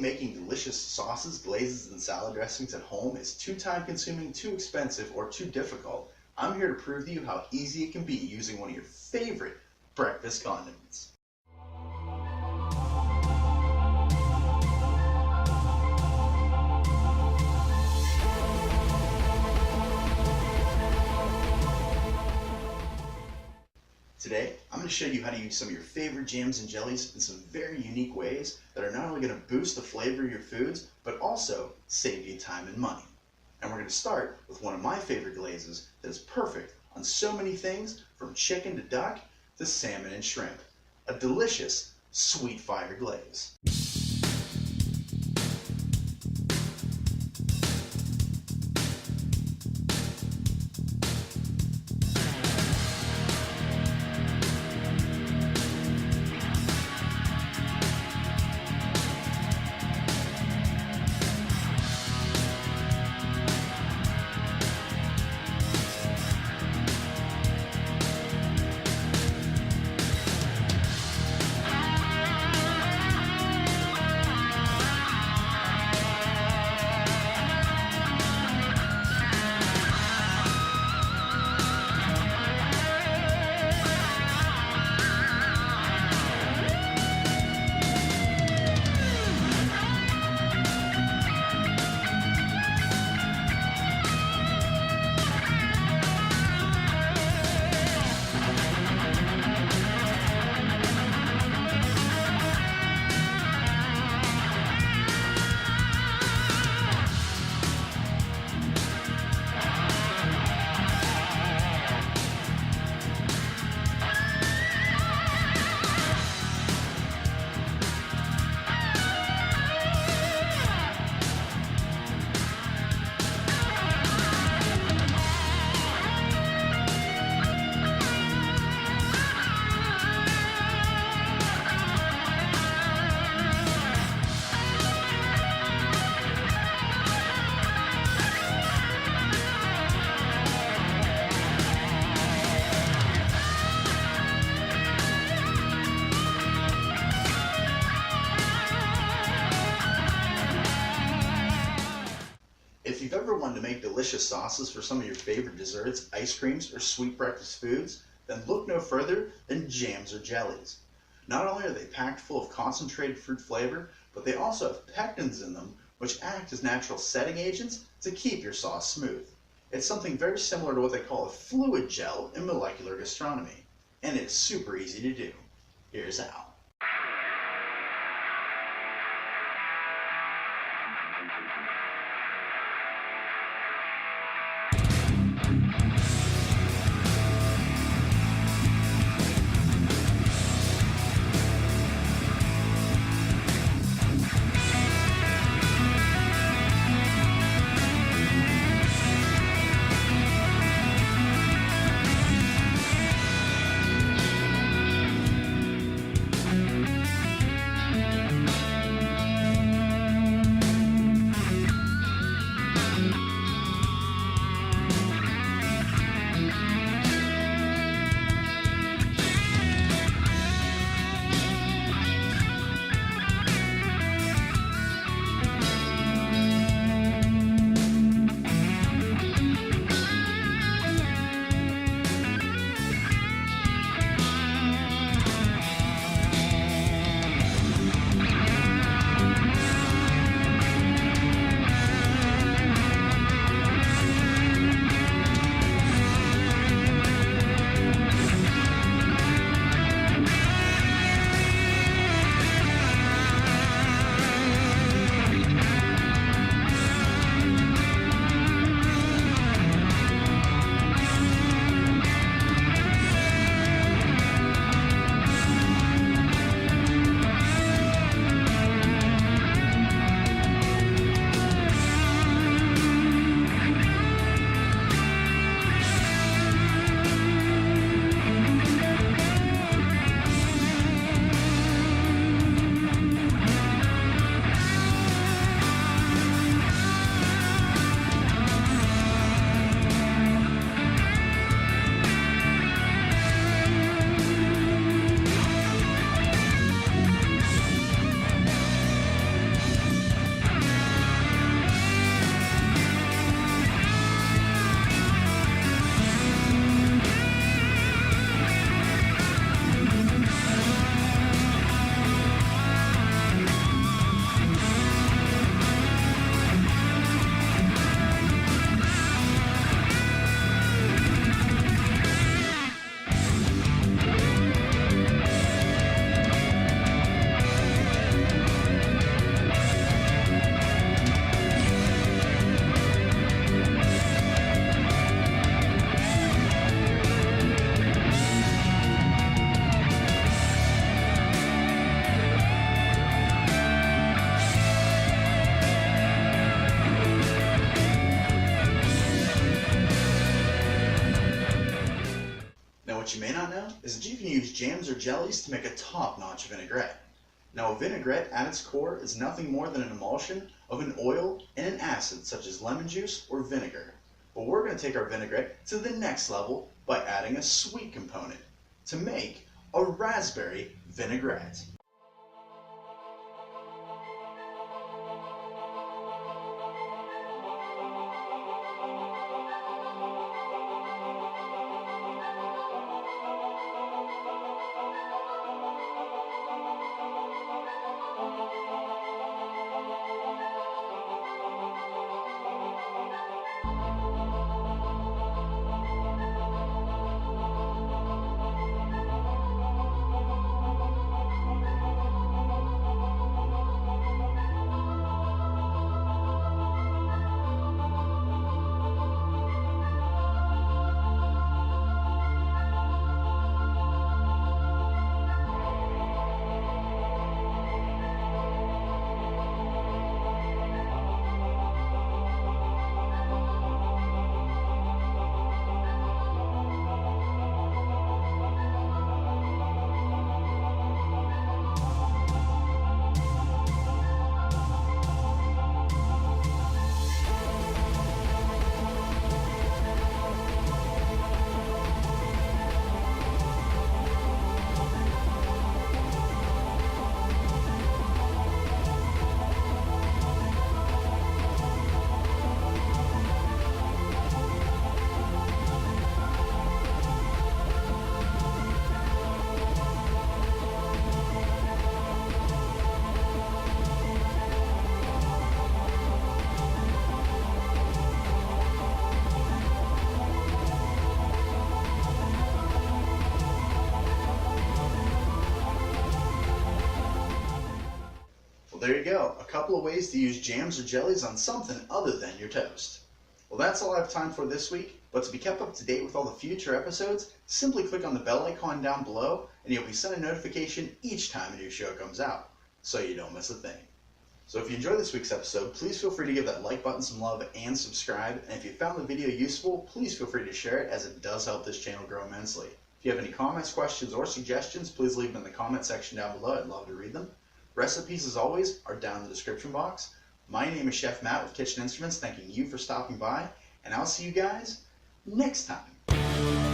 making delicious sauces, glazes, and salad dressings at home is too time consuming, too expensive, or too difficult, I'm here to prove to you how easy it can be using one of your favorite breakfast condiments. Today, I'm going to show you how to use some of your favorite jams and jellies in some very unique ways that are not only going to boost the flavor of your foods, but also save you time and money. And we're going to start with one of my favorite glazes that is perfect on so many things, from chicken to duck to salmon and shrimp. A delicious SweetFire Glaze. If you've ever wanted to make delicious sauces for some of your favorite desserts, ice creams, or sweet breakfast foods, then look no further than jams or jellies. Not only are they packed full of concentrated fruit flavor, but they also have pectins in them, which act as natural setting agents to keep your sauce smooth. It's something very similar to what they call a fluid gel in molecular gastronomy, and it's super easy to do. Here's how. what you may not know is that you can use jams or jellies to make a top-notch vinaigrette. Now a vinaigrette at its core is nothing more than an emulsion of an oil and an acid such as lemon juice or vinegar. But we're going to take our vinaigrette to the next level by adding a sweet component to make a raspberry vinaigrette. There you go, a couple of ways to use jams or jellies on something other than your toast. Well, that's all I have time for this week, but to be kept up to date with all the future episodes, simply click on the bell icon down below and you'll be sent a notification each time a new show comes out, so you don't miss a thing. So if you enjoyed this week's episode, please feel free to give that like button some love and subscribe, and if you found the video useful, please feel free to share it as it does help this channel grow immensely. If you have any comments, questions, or suggestions, please leave them in the comment section down below. I'd love to read them. Recipes, as always, are down in the description box. My name is Chef Matt with Kitchen Instruments, thanking you for stopping by, and I'll see you guys next time.